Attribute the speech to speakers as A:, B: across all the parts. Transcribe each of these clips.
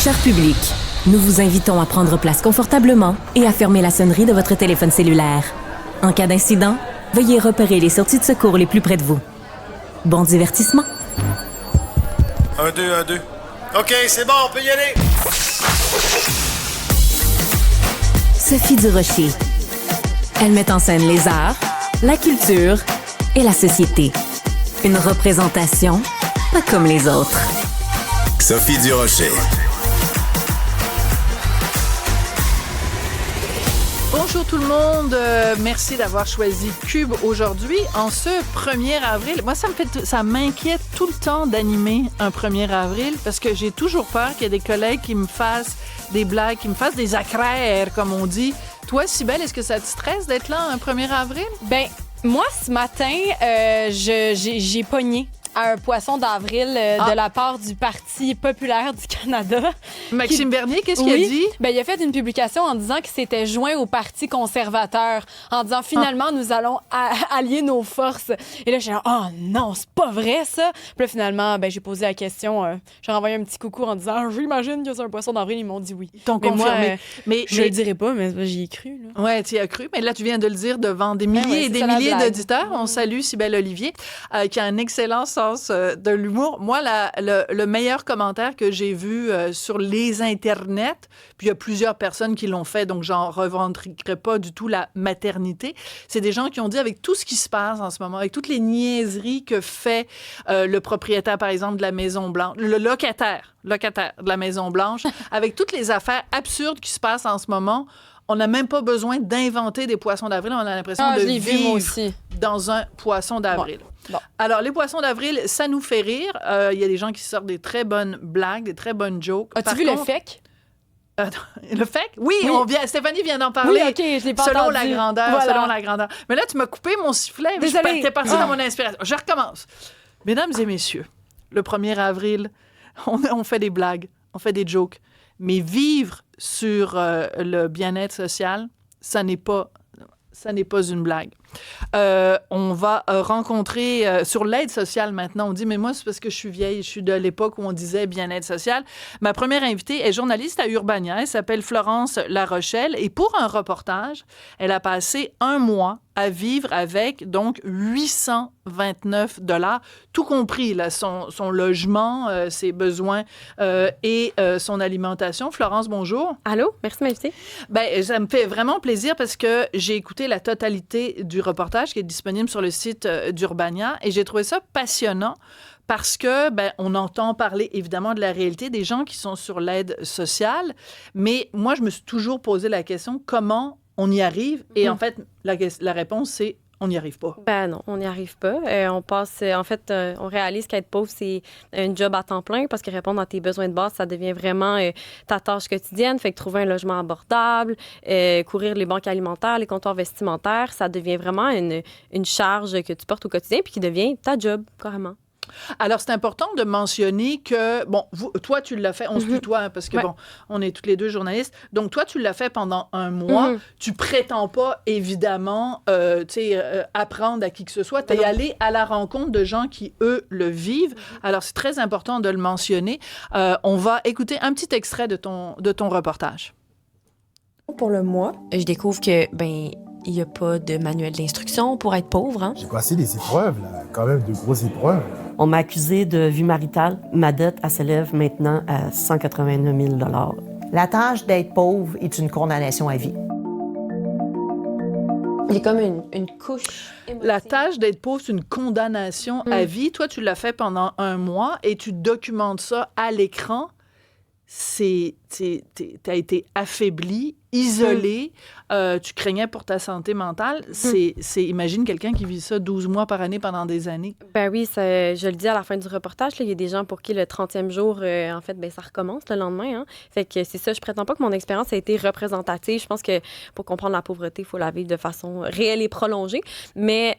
A: Cher public, nous vous invitons à prendre place confortablement et à fermer la sonnerie de votre téléphone cellulaire. En cas d'incident, veuillez repérer les sorties de secours les plus près de vous. Bon divertissement.
B: 1, 2, 1, 2. OK, c'est bon, on peut y aller.
A: Sophie Durocher. Elle met en scène les arts, la culture et la société. Une représentation pas comme les autres.
C: Sophie Durocher.
D: Bonjour tout le monde, merci d'avoir choisi Cube aujourd'hui en ce 1er avril. Moi, ça m'inquiète tout le temps d'animer un 1er avril parce que j'ai toujours peur qu'il y ait des collègues qui me fassent des blagues, qui me fassent des acraires, comme on dit. Toi, Cybèle, est-ce que ça te stresse d'être là un 1er avril?
E: Ben, moi, ce matin, j'ai pogné à un poisson d'avril de la part du Parti populaire du Canada.
D: Maxime Bernier, qu'est-ce qu'il a dit?
E: Ben, il a fait une publication en disant qu'il s'était joint au Parti conservateur, en disant finalement, nous allons allier nos forces. Et là, j'ai dit, oh non, c'est pas vrai ça. Puis là, finalement, ben, j'ai posé la question, j'ai renvoyé un petit coucou en disant, j'imagine que c'est un poisson d'avril. Ils m'ont dit oui.
D: Ils t'ont confirmé.
E: Mais je le dirai pas, mais j'y ai cru. Là.
D: Ouais, tu y as cru. Mais là, tu viens de le dire devant des milliers et des milliers d'auditeurs. On salue Cybèle Olivier, qui a un excellent sens de l'humour. Moi, le meilleur commentaire que j'ai vu sur les internets, puis il y a plusieurs personnes qui l'ont fait, donc j'en revendiquerai pas du tout la maternité, c'est des gens qui ont dit, avec tout ce qui se passe en ce moment, avec toutes les niaiseries que fait le propriétaire, par exemple, de la Maison-Blanche, le locataire de la Maison-Blanche, avec toutes les affaires absurdes qui se passent en ce moment, on n'a même pas besoin d'inventer des poissons d'avril. On a l'impression de vivre dans un poisson d'avril. Bon. Alors, les poissons d'avril, ça nous fait rire. Il y a des gens qui sortent des très bonnes blagues, des très bonnes jokes.
E: As-tu vu le FEC?
D: Le FEC? Oui, Stéphanie vient d'en parler.
E: Oui, OK, je l'ai pas
D: selon
E: entendu.
D: La grandeur,
E: voilà.
D: Selon la grandeur. Mais là, tu m'as coupé mon sifflet.
E: Désolée.
D: J'étais partie dans mon inspiration. Je recommence. Mesdames et messieurs, le 1er avril, on fait des blagues, on fait des jokes. Mais vivre sur le bien-être social, ça n'est pas une blague. On va rencontrer sur l'aide sociale maintenant. On dit, mais moi, c'est parce que je suis vieille, je suis de l'époque où on disait bien-être social. Ma première invitée est journaliste à Urbania. Elle s'appelle Florence Larochelle. Et pour un reportage, elle a passé 1 mois à vivre avec, donc, 829 $, tout compris, là, son logement, ses besoins et son alimentation. Florence, bonjour.
E: Allô, merci de m'inviter.
D: Ben, ça me fait vraiment plaisir parce que j'ai écouté la totalité du reportage qui est disponible sur le site d'Urbania et j'ai trouvé ça passionnant parce que, ben, on entend parler évidemment de la réalité des gens qui sont sur l'aide sociale, mais moi, je me suis toujours posé la question, comment on y arrive? Et en fait, la réponse, c'est on n'y arrive pas.
E: Ben non, on n'y arrive pas. On réalise qu'être pauvre, c'est un job à temps plein parce que répondre à tes besoins de base, ça devient vraiment ta tâche quotidienne. Fait que trouver un logement abordable, courir les banques alimentaires, les comptoirs vestimentaires, ça devient vraiment une charge que tu portes au quotidien puis qui devient ta job, carrément.
D: Alors, c'est important de mentionner que, bon, toi, tu l'as fait, on se tutoie, hein, parce que, bon, on est toutes les deux journalistes. Donc, toi, tu l'as fait pendant 1 mois. Tu prétends pas, évidemment, apprendre à qui que ce soit. Tu es allé à la rencontre de gens qui, eux, le vivent. Alors, c'est très important de le mentionner. On va écouter un petit extrait de ton reportage.
F: Pour le mois,
G: je découvre que, il n'y a pas de manuel d'instruction pour être pauvre. Hein?
H: J'ai passé des épreuves, là, quand même de grosses épreuves.
I: On m'a accusé de vue maritale. Ma dette, elle s'élève maintenant à 189 000 $.
F: la tâche d'être pauvre est une condamnation à vie.
G: Il y a comme une couche émotive.
D: La tâche d'être pauvre, c'est une condamnation à vie. Toi, tu l'as fait pendant 1 mois et tu documentes ça à l'écran. T'as été affaibli, isolé, tu craignais pour ta santé mentale. Imagine quelqu'un qui vit ça 12 mois par année pendant des années.
E: Ben oui, je le dis à la fin du reportage, il y a des gens pour qui le 30e jour, ça recommence le lendemain. Hein. Fait que c'est ça, je prétends pas que mon expérience a été représentative. Je pense que pour comprendre la pauvreté, il faut la vivre de façon réelle et prolongée. Mais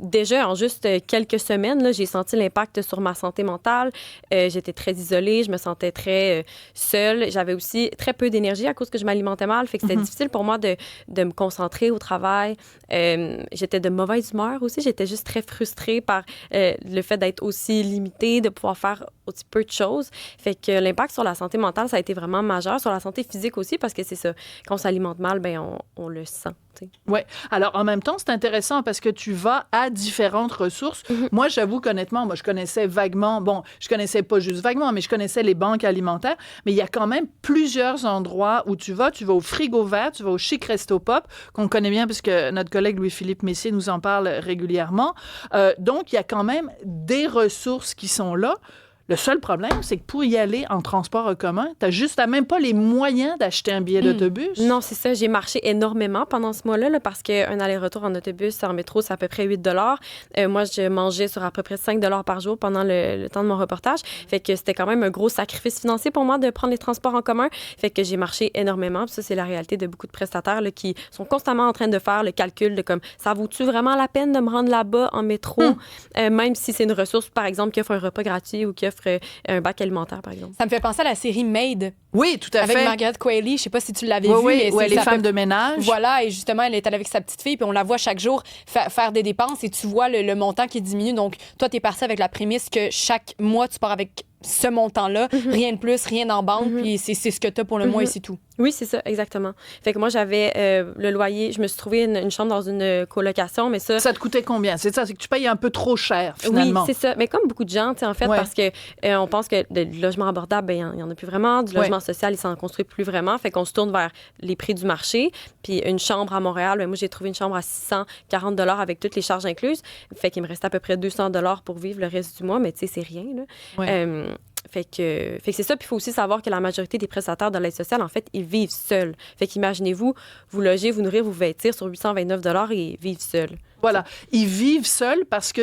E: déjà, en juste quelques semaines, là, j'ai senti l'impact sur ma santé mentale. J'étais très isolée, je me sentais très seule. J'avais aussi très peu d'énergie à cause que je m'alimentais mal. Fait que c'était difficile pour moi de me concentrer au travail. J'étais de mauvaise humeur aussi. J'étais juste très frustrée par le fait d'être aussi limitée, de pouvoir faire aussi peu de choses. Fait que l'impact sur la santé mentale, ça a été vraiment majeur. Sur la santé physique aussi, parce que c'est ça. Quand on s'alimente mal, ben on le sent.
D: Oui. Alors, en même temps, c'est intéressant parce que tu vas à différentes ressources. Moi, j'avoue qu'honnêtement, je connaissais vaguement, je connaissais pas juste vaguement, mais je connaissais les banques alimentaires, mais il y a quand même plusieurs endroits où tu vas au Frigo Vert, tu vas au Chic Resto Pop, qu'on connaît bien puisque notre collègue Louis-Philippe Messier nous en parle régulièrement. Donc, il y a quand même des ressources qui sont là. Le seul problème, c'est que pour y aller en transport en commun, tu n'as même pas les moyens d'acheter un billet d'autobus.
E: Non, c'est ça. J'ai marché énormément pendant ce mois-là là, parce qu'un aller-retour en autobus, en métro, c'est à peu près 8 Moi, je mangeais sur à peu près 5 par jour pendant le temps de mon reportage. Fait que c'était quand même un gros sacrifice financier pour moi de prendre les transports en commun. Fait que j'ai marché énormément. Puis ça, c'est la réalité de beaucoup de prestataires là, qui sont constamment en train de faire le calcul de comme ça vaut-tu vraiment la peine de me rendre là-bas en métro, même si c'est une ressource, par exemple, qui offre un repas gratuit ou qui offre un bac alimentaire, par exemple.
J: Ça me fait penser à la série Made.
D: Oui, tout à fait.
J: Avec Margaret Qualley. Je sais pas si tu l'avais vu.
D: Oui, où elle est femme de ménage.
J: Voilà, et justement, elle est allée avec sa petite fille, puis on la voit chaque jour faire des dépenses et tu vois le montant qui diminue. Donc, toi, tu es parti avec la prémisse que chaque mois, tu pars avec ce montant-là, rien de plus, rien en banque, puis c'est ce que tu as pour le mois et c'est tout.
E: Oui, c'est ça, exactement. Fait que moi, j'avais le loyer, je me suis trouvé une chambre dans une colocation, mais ça...
D: Ça te coûtait combien? C'est ça, c'est que tu payes un peu trop cher, finalement.
E: Oui, c'est ça. Mais comme beaucoup de gens, en fait, parce que on pense que du logement abordable, il y en a plus vraiment. Du logement social, il s'en construit plus vraiment. Fait qu'on se tourne vers les prix du marché. Puis une chambre à Montréal, moi, j'ai trouvé une chambre à 640 avec toutes les charges incluses. Fait qu'il me restait à peu près 200 pour vivre le reste du mois, mais tu sais, c'est rien, là. Fait que c'est ça. Puis il faut aussi savoir que la majorité des prestataires de l'aide sociale, en fait, ils vivent seuls. Fait qu'imaginez-vous, vous loger, vous nourrir, vous vêtir sur 829 et vivre seuls.
D: Voilà. Ils vivent seuls parce que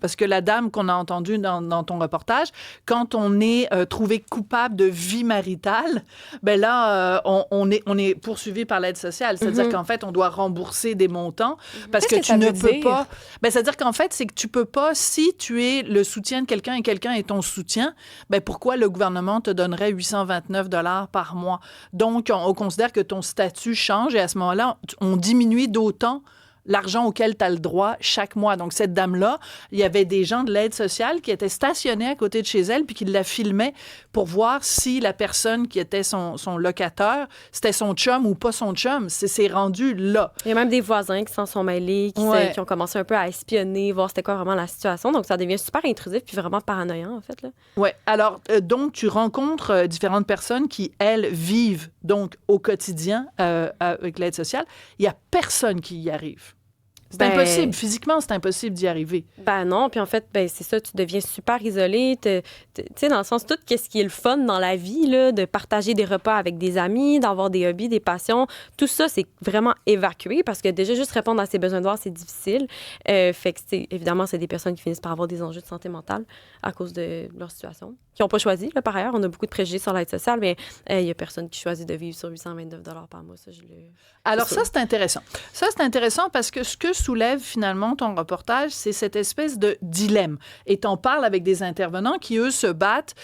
D: parce que la dame qu'on a entendue dans ton reportage, quand on est trouvé coupable de vie maritale, ben là, on est poursuivi par l'aide sociale. C'est-à-dire qu'en fait, on doit rembourser des montants parce que tu ne peux pas. Ben, c'est-à-dire qu'en fait, c'est que tu peux pas, si tu es le soutien de quelqu'un et quelqu'un est ton soutien, ben pourquoi le gouvernement te donnerait 829 par mois? Donc, on considère que ton statut change et à ce moment-là, on diminue d'autant l'argent auquel tu as le droit chaque mois. Donc, cette dame-là, il y avait des gens de l'aide sociale qui étaient stationnés à côté de chez elle puis qui la filmaient pour voir si la personne qui était son locataire, c'était son chum ou pas son chum. C'est rendu là.
E: Il y a même des voisins qui s'en sont mêlés, qui ont commencé un peu à espionner, voir c'était quoi vraiment la situation. Donc, ça devient super intrusif puis vraiment paranoïant, en fait.
D: Oui. Alors, donc, tu rencontres différentes personnes qui, elles, vivent donc au quotidien avec l'aide sociale. Il n'y a personne qui y arrive. C'est impossible. Physiquement, c'est impossible d'y arriver.
E: Ben non. Puis en fait, c'est ça, tu deviens super isolé. Tu sais, dans le sens, tout ce qui est le fun dans la vie, là, de partager des repas avec des amis, d'avoir des hobbies, des passions, tout ça, c'est vraiment évacué parce que déjà, juste répondre à ses besoins de voir, c'est difficile. Fait que, évidemment, c'est des personnes qui finissent par avoir des enjeux de santé mentale à cause de leur situation, qui n'ont pas choisi. Là, par ailleurs, on a beaucoup de préjugés sur l'aide sociale, mais il n'y a personne qui choisit de vivre sur 829 par mois. Ça,
D: Alors ça, c'est intéressant. Ça, c'est intéressant parce que ce que soulève finalement ton reportage, c'est cette espèce de dilemme. Et t'en parles avec des intervenants qui, eux, se battent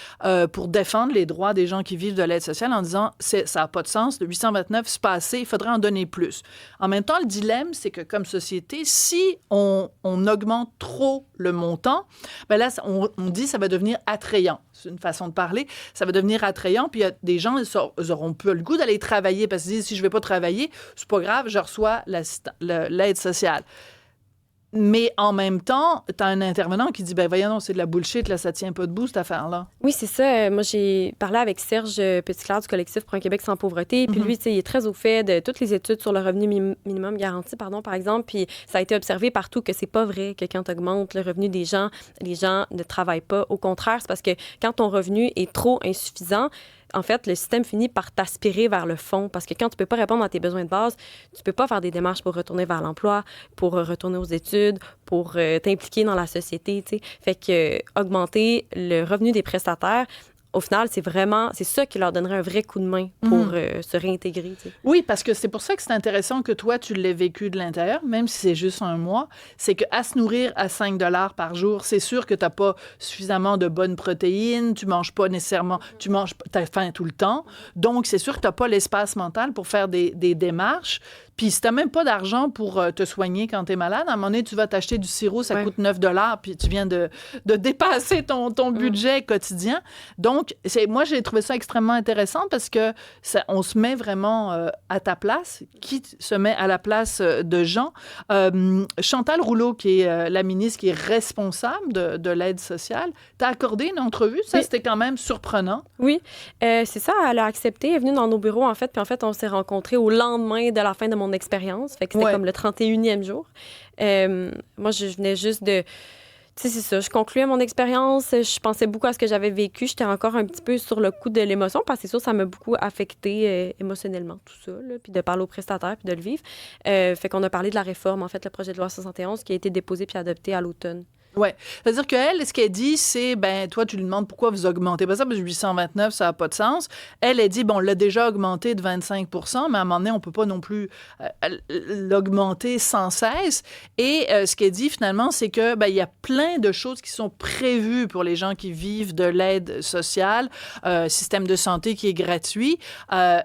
D: pour défendre les droits des gens qui vivent de l'aide sociale en disant ça n'a pas de sens, le 829, c'est pas assez, il faudrait en donner plus. En même temps, le dilemme, c'est que comme société, si on augmente trop le montant, ben là, on dit ça va devenir attrayant. C'est une façon de parler. Ça va devenir attrayant, puis il y a des gens, ils auront peu le goût d'aller travailler parce qu'ils disent si je ne vais pas travailler, c'est pas grave, je reçois l'aide sociale. Mais en même temps, tu as un intervenant qui dit, ben voyons, non, c'est de la bullshit, là, ça tient pas debout, cette affaire-là.
E: Oui, c'est ça. Moi, j'ai parlé avec Serge Petitclerc du collectif pour un Québec sans pauvreté. Puis lui, il est très au fait de toutes les études sur le revenu minimum garanti, par exemple. Puis ça a été observé partout que c'est pas vrai que quand tu augmentes le revenu des gens, les gens ne travaillent pas. Au contraire, c'est parce que quand ton revenu est trop insuffisant, en fait, le système finit par t'aspirer vers le fond parce que quand tu peux pas répondre à tes besoins de base, tu peux pas faire des démarches pour retourner vers l'emploi, pour retourner aux études, pour t'impliquer dans la société, tu sais. Fait que augmenter le revenu des prestataires, au final, c'est ça qui leur donnerait un vrai coup de main pour se réintégrer. Tu sais.
D: Oui, parce que c'est pour ça que c'est intéressant que toi, tu l'aies vécu de l'intérieur, même si c'est juste un mois. C'est qu'à se nourrir à 5 par jour, c'est sûr que tu n'as pas suffisamment de bonnes protéines, tu manges pas nécessairement, tu as faim tout le temps. Donc, c'est sûr que tu n'as pas l'espace mental pour faire des démarches. Puis si t'as même pas d'argent pour te soigner quand t'es malade, à un moment donné, tu vas t'acheter du sirop, ça coûte 9 $, puis tu viens de dépasser ton budget quotidien. Donc, moi, j'ai trouvé ça extrêmement intéressant parce que on se met vraiment à ta place. Qui se met à la place de Jean? Chantal Rouleau, qui est la ministre qui est responsable de l'aide sociale, t'as accordé une entrevue. Ça, c'était quand même surprenant.
E: Oui, c'est ça. Elle a accepté. Elle est venue dans nos bureaux, en fait. Puis en fait, on s'est rencontrés au lendemain de la fin de mon expérience. Fait que c'était comme le 31e jour. Moi, je venais juste de... Tu sais, c'est ça. Je concluais mon expérience. Je pensais beaucoup à ce que j'avais vécu. J'étais encore un petit peu sur le coup de l'émotion parce que c'est sûr, ça m'a beaucoup affectée émotionnellement, tout ça. Là, puis de parler aux prestataires puis de le vivre. Fait qu'on a parlé de la réforme, en fait, le projet de loi 71 qui a été déposé puis adopté à l'automne.
D: Oui. C'est-à-dire qu'elle, ce qu'elle dit, c'est, toi, tu lui demandes pourquoi vous augmentez pas ça, parce que 829, ça n'a pas de sens. Elle dit, on l'a déjà augmenté de 25 % mais à un moment donné, on ne peut pas non plus l'augmenter sans cesse. Et ce qu'elle dit, finalement, c'est que il y a plein de choses qui sont prévues pour les gens qui vivent de l'aide sociale, système de santé qui est gratuit,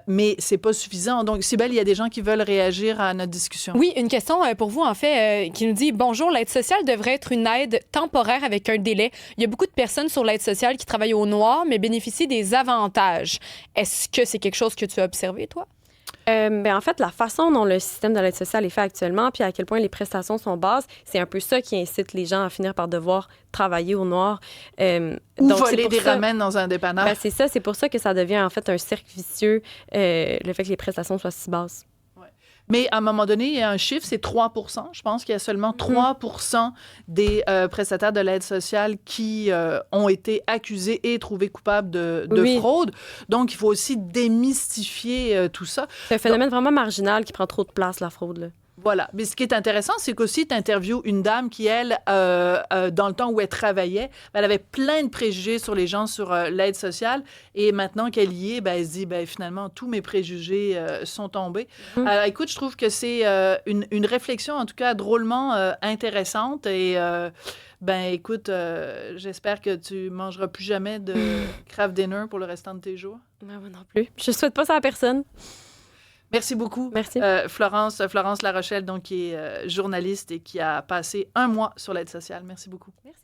D: mais c'est pas suffisant. Donc, Cybèle, il y a des gens qui veulent réagir à notre discussion.
J: Oui, une question pour vous, en fait, qui nous dit « Bonjour, l'aide sociale devrait être une aide temporaire avec un délai. Il y a beaucoup de personnes sur l'aide sociale qui travaillent au noir, mais bénéficient des avantages. Est-ce que c'est quelque chose que tu as observé, toi?
E: En fait, la façon dont le système de l'aide sociale est fait actuellement, puis à quel point les prestations sont basses, c'est un peu ça qui incite les gens à finir par devoir travailler au noir.
D: Ou donc, voler des ramen dans un dépanneur.
E: C'est ça, c'est pour ça que ça devient en fait un cercle vicieux, le fait que les prestations soient si basses.
D: Mais à un moment donné, il y a un chiffre, c'est 3 %. Je pense qu'il y a seulement 3 % des prestataires de l'aide sociale qui ont été accusés et trouvés coupables de fraude. Donc, il faut aussi démystifier tout ça.
E: C'est un phénomène vraiment marginal qui prend trop de place, la fraude, là.
D: Voilà. Mais ce qui est intéressant, c'est qu'aussi, tu interviews une dame qui, elle, dans le temps où elle travaillait, elle avait plein de préjugés sur les gens sur l'aide sociale. Et maintenant qu'elle y est, elle se dit, finalement, tous mes préjugés sont tombés. Alors, écoute, je trouve que c'est une réflexion, en tout cas, drôlement intéressante. Et, écoute, j'espère que tu mangeras plus jamais de Kraft Dinner pour le restant de tes jours.
E: Moi non plus. Je souhaite pas ça à personne.
D: Merci beaucoup.
E: Merci.
D: Florence Larochelle, donc, qui est journaliste et qui a passé 1 mois sur l'aide sociale. Merci beaucoup.
E: Merci.